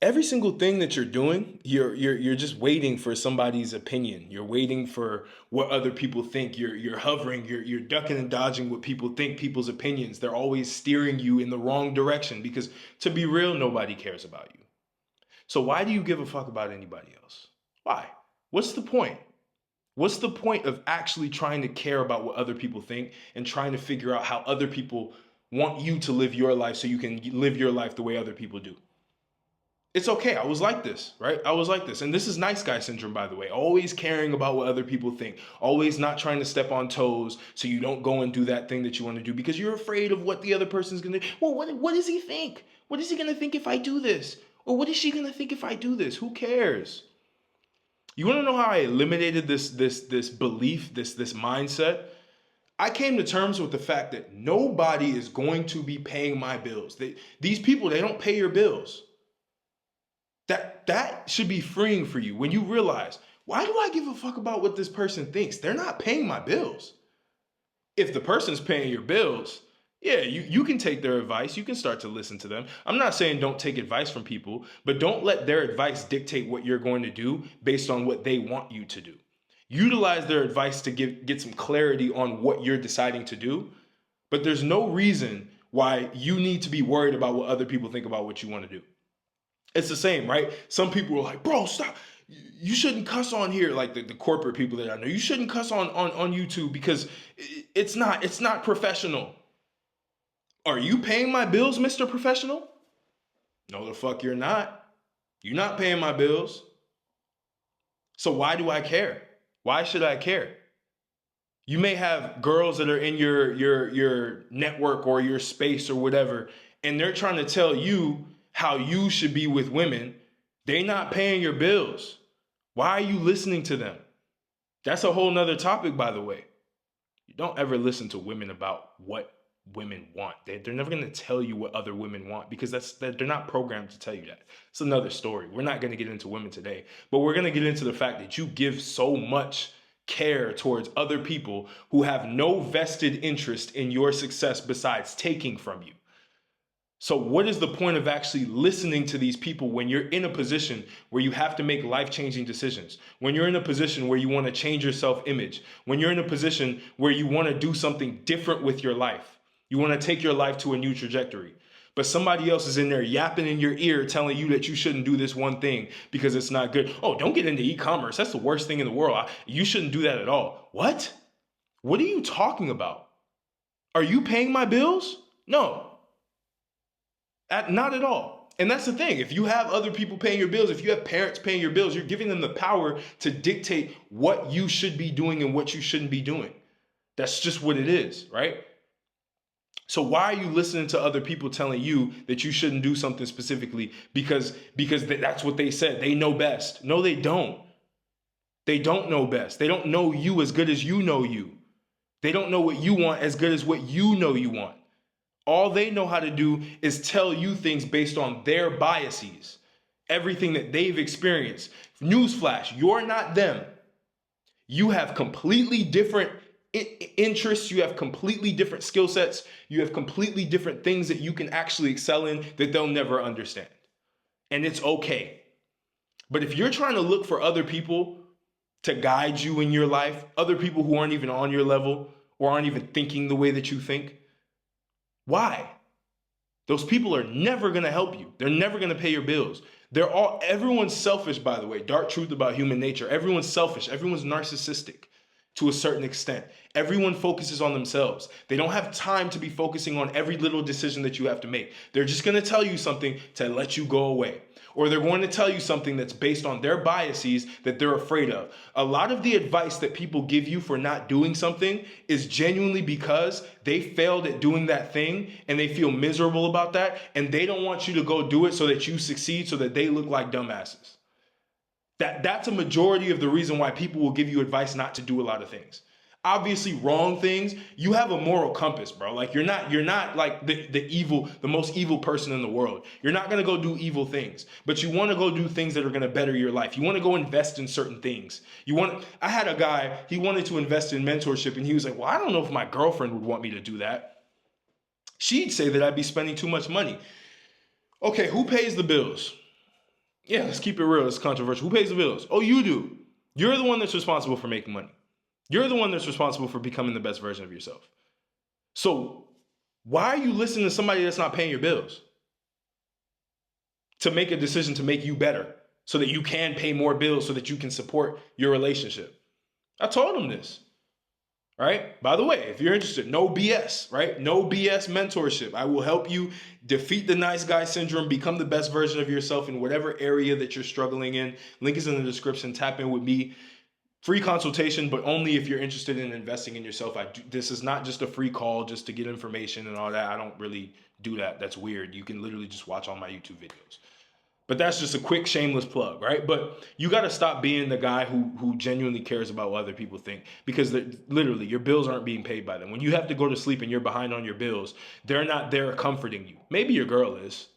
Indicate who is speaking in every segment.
Speaker 1: every single thing that you're doing, you're just waiting for somebody's opinion. You're waiting for what other people think. You're hovering, you're ducking and dodging what people think, people's opinions. They're always steering you in the wrong direction because, to be real, nobody cares about you. So why do you give a fuck about anybody else? Why? What's the point? What's the point of actually trying to care about what other people think and trying to figure out how other people want you to live your life so you can live your life the way other people do? It's okay. I was like this, right? I was like this. And this is nice guy syndrome, by the way. Always caring about what other people think. Always not trying to step on toes so you don't go and do that thing that you want to do because you're afraid of what the other person's going to do. Well, what does he think? What is he going to think if I do this? Or what is she going to think if I do this? Who cares? You want to know how I eliminated this belief, this mindset? I came to terms with the fact that nobody is going to be paying my bills. These people, they don't pay your bills. That should be freeing for you when you realize, why do I give a fuck about what this person thinks? They're not paying my bills. If the person's paying your bills, yeah, you can take their advice. You can start to listen to them. I'm not saying don't take advice from people, but don't let their advice dictate what you're going to do based on what they want you to do. Utilize their advice to get some clarity on what you're deciding to do, but there's no reason why you need to be worried about what other people think about what you want to do. It's the same, right? Some people are like, bro, stop. You shouldn't cuss on here. Like the corporate people that I know, you shouldn't cuss on YouTube because it's not professional. Are you paying my bills, Mr. Professional? No, the fuck you're not. You're not paying my bills. So why do I care? Why should I care? You may have girls that are in your network or your space or whatever, and they're trying to tell you how you should be with women. They're not paying your bills. Why are you listening to them? That's a whole nother topic, by the way. You don't ever listen to women about what women want. They're never going to tell you what other women want because they're not programmed to tell you that. It's another story. We're not going to get into women today, but we're going to get into the fact that you give so much care towards other people who have no vested interest in your success besides taking from you. So what is the point of actually listening to these people when you're in a position where you have to make life-changing decisions, when you're in a position where you want to change your self-image, when you're in a position where you want to do something different with your life, you want to take your life to a new trajectory, but somebody else is in there yapping in your ear telling you that you shouldn't do this one thing because it's not good. Oh, don't get into e-commerce. That's the worst thing in the world. You shouldn't do that at all. What? What are you talking about? Are you paying my bills? No. Not at all. And that's the thing. If you have other people paying your bills, if you have parents paying your bills, you're giving them the power to dictate what you should be doing and what you shouldn't be doing. That's just what it is, right? So why are you listening to other people telling you that you shouldn't do something specifically because that's what they said? They know best. No, they don't. They don't know best. They don't know you as good as you know you. They don't know what you want as good as what you know you want. All they know how to do is tell you things based on their biases, everything that they've experienced. Newsflash, you're not them. You have completely different interests. You have completely different skill sets. You have completely different things that you can actually excel in that they'll never understand. And it's okay. But if you're trying to look for other people to guide you in your life, other people who aren't even on your level or aren't even thinking the way that you think, why? Those people are never going to help you. They're never going to pay your bills. Everyone's selfish, by the way. Dark truth about human nature. Everyone's selfish. Everyone's narcissistic to a certain extent. Everyone focuses on themselves. They don't have time to be focusing on every little decision that you have to make. They're just going to tell you something to let you go away. Or they're going to tell you something that's based on their biases that they're afraid of. A lot of the advice that people give you for not doing something is genuinely because they failed at doing that thing and they feel miserable about that, and they don't want you to go do it so that you succeed, so that they look like dumbasses. That's a majority of the reason why people will give you advice not to do a lot of things. Obviously wrong things. You have a moral compass, bro. Like you're not like the most evil person in the world. You're not going to go do evil things, but you want to go do things that are going to better your life. You want to go invest in certain things. I had a guy, he wanted to invest in mentorship, and he was like, well, I don't know if my girlfriend would want me to do that. She'd say that I'd be spending too much money. Okay, who pays the bills? Yeah, let's keep it real. It's controversial. Who pays the bills? Oh, you do. You're the one that's responsible for making money. You're the one that's responsible for becoming the best version of yourself. So why are you listening to somebody that's not paying your bills to make a decision to make you better so that you can pay more bills so that you can support your relationship? I told him this. Right? By the way, if you're interested, no BS, right? No BS mentorship. I will help you defeat the nice guy syndrome, become the best version of yourself in whatever area that you're struggling in. Link is in the description. Tap in with me. Free consultation, but only if you're interested in investing in yourself. This is not just a free call just to get information and all that. I don't really do that. That's weird. You can literally just watch all my YouTube videos. But that's just a quick shameless plug, right? But you got to stop being the guy who genuinely cares about what other people think, because literally your bills aren't being paid by them. When you have to go to sleep and you're behind on your bills, they're not there comforting you. Maybe your girl is.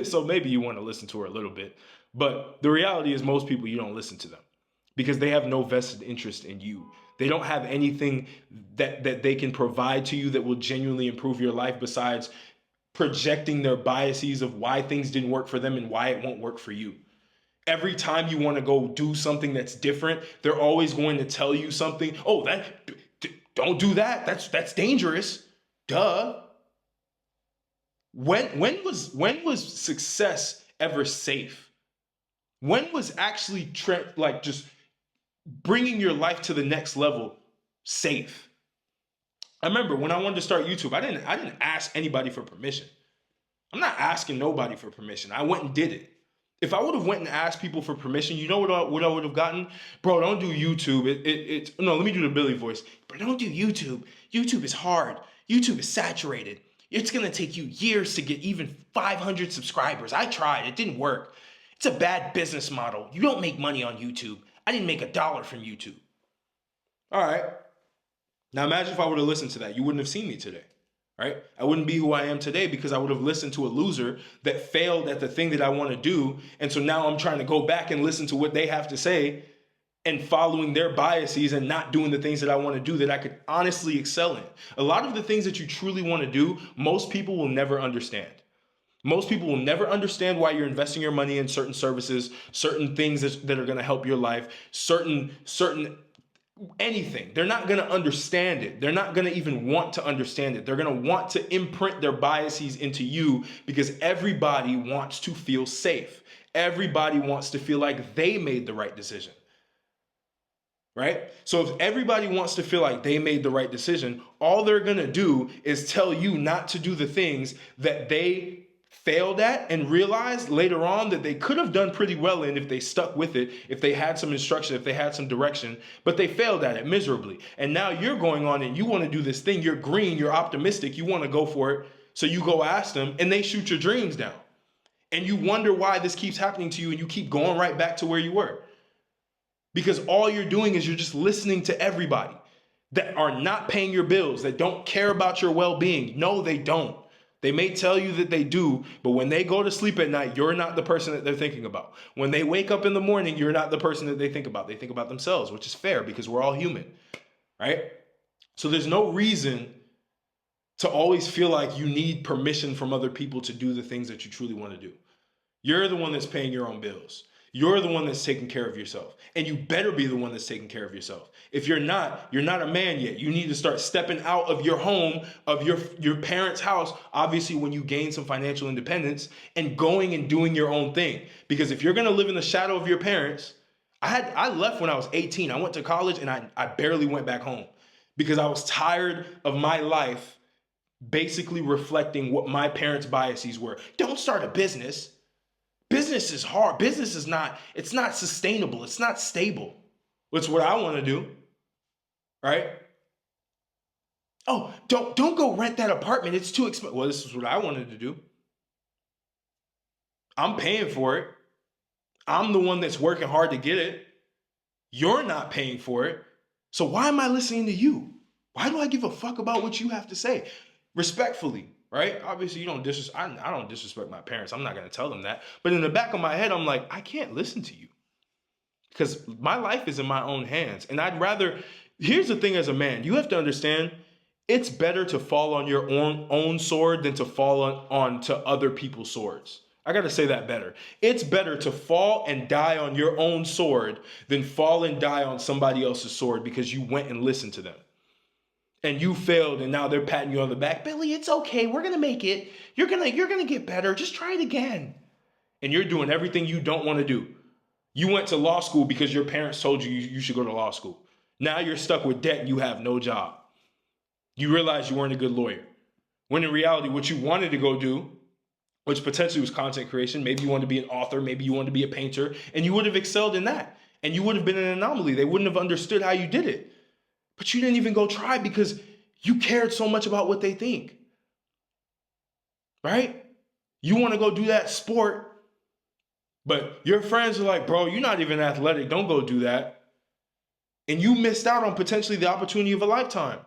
Speaker 1: So maybe you want to listen to her a little bit. But the reality is most people, you don't listen to them because they have no vested interest in you. They don't have anything that they can provide to you that will genuinely improve your life besides projecting their biases of why things didn't work for them and why it won't work for you. Every time you want to go do something that's different, they're always going to tell you something. Oh, don't do that. That's dangerous. Duh. When was success ever safe? When was actually just bringing your life to the next level safe? I remember when I wanted to start YouTube, I didn't ask anybody for permission. I'm not asking nobody for permission. I went and did it. If I would have went and asked people for permission, you know what I would have gotten? Bro, don't do YouTube. No, let me do the Billy voice. But don't do YouTube. YouTube is hard. YouTube is saturated. It's going to take you years to get even 500 subscribers. I tried. It didn't work. It's a bad business model. You don't make money on YouTube. I didn't make $1 from YouTube. All right. Now imagine if I would have listened to that. You wouldn't have seen me today, right? I wouldn't be who I am today because I would have listened to a loser that failed at the thing that I want to do. And so now I'm trying to go back and listen to what they have to say and following their biases and not doing the things that I want to do that I could honestly excel in. A lot of the things that you truly want to do, most people will never understand. Most people will never understand why you're investing your money in certain services, certain things that are going to help your life, certain anything. They're not going to understand it. They're not going to even want to understand it. They're going to want to imprint their biases into you because everybody wants to feel safe. Everybody wants to feel like they made the right decision. Right? So if everybody wants to feel like they made the right decision, all they're going to do is tell you not to do the things that they failed at and realized later on that they could have done pretty well in if they stuck with it, if they had some instruction, if they had some direction, but they failed at it miserably. And now you're going on and you want to do this thing. You're green, you're optimistic, you want to go for it. So you go ask them and they shoot your dreams down. And you wonder why this keeps happening to you and you keep going right back to where you were. Because all you're doing is you're just listening to everybody that are not paying your bills, that don't care about your well-being. No, they don't. They may tell you that they do, but when they go to sleep at night, you're not the person that they're thinking about. When they wake up in the morning, you're not the person that they think about. They think about themselves, which is fair because we're all human, right? So there's no reason to always feel like you need permission from other people to do the things that you truly want to do. You're the one that's paying your own bills. You're the one that's taking care of yourself. And you better be the one that's taking care of yourself. If you're not a man yet. You need to start stepping out of your home, of your parents' house, obviously when you gain some financial independence, and going and doing your own thing. Because if you're going to live in the shadow of your parents, I left when I was 18. I went to college and I barely went back home because I was tired of my life basically reflecting what my parents' biases were. Don't start a business. Business is hard. Business is it's not sustainable. It's not stable. That's what I want to do. Right? Oh, don't go rent that apartment. It's too expensive. Well, this is what I wanted to do. I'm paying for it. I'm the one that's working hard to get it. You're not paying for it. So why am I listening to you? Why do I give a fuck about what you have to say? Respectfully. Right? Obviously, I don't disrespect my parents. I'm not going to tell them that. But in the back of my head, I'm like, I can't listen to you because my life is in my own hands. And here's the thing as a man, you have to understand, it's better to fall on your own sword than to fall onto other people's swords. I got to say that better. It's better to fall and die on your own sword than fall and die on somebody else's sword because you went and listened to them. And you failed and now they're patting you on the back. Billy, it's okay. We're going to make it. You're going to get better. Just try it again. And you're doing everything you don't want to do. You went to law school because your parents told you you should go to law school. Now you're stuck with debt and you have no job. You realize you weren't a good lawyer. When in reality, what you wanted to go do, which potentially was content creation, maybe you wanted to be an author, maybe you wanted to be a painter, and you would have excelled in that. And you would have been an anomaly. They wouldn't have understood how you did it. But you didn't even go try because you cared so much about what they think. Right? You want to go do that sport, but your friends are like, bro, you're not even athletic. Don't go do that. And you missed out on potentially the opportunity of a lifetime.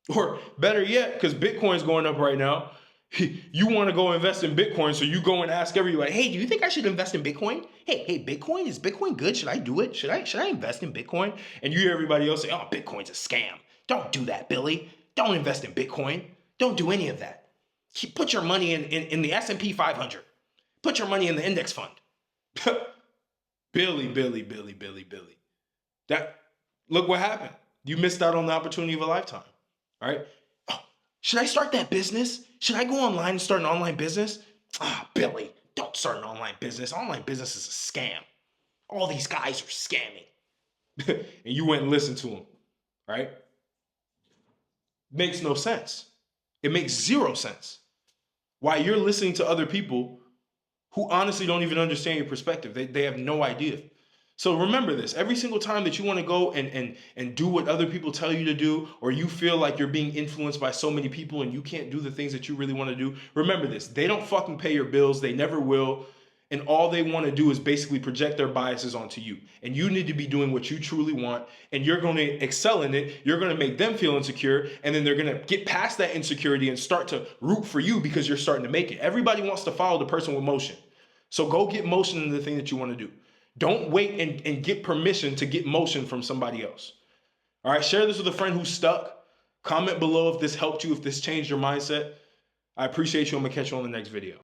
Speaker 1: Or better yet, because Bitcoin's going up right now, you want to go invest in Bitcoin, so you go and ask everybody, hey, do you think I should invest in Bitcoin? Hey, Bitcoin, is Bitcoin good? Should I do it? Should I invest in Bitcoin? And you hear everybody else say, oh, Bitcoin's a scam. Don't do that, Billy. Don't invest in Bitcoin. Don't do any of that. Put your money in the S&P 500. Put your money in the index fund. Billy. Look what happened. You missed out on the opportunity of a lifetime. All right? Oh, should I start that business? Should I go online and start an online business? Billy, don't start an online business. Online business is a scam. All these guys are scamming. And you went and listened to them, right? Makes no sense. It makes zero sense. Why you're listening to other people who honestly don't even understand your perspective. They have no idea. So remember this, every single time that you want to go and do what other people tell you to do, or you feel like you're being influenced by so many people and you can't do the things that you really want to do, remember this, they don't fucking pay your bills. They never will. And all they want to do is basically project their biases onto you. And you need to be doing what you truly want, and you're going to excel in it. You're going to make them feel insecure, and then they're going to get past that insecurity and start to root for you because you're starting to make it. Everybody wants to follow the person with motion. So go get motion in the thing that you want to do. Don't wait and get permission to get motion from somebody else. All right, share this with a friend who's stuck. Comment below if this helped you, if this changed your mindset. I appreciate you. I'm going to catch you on the next video.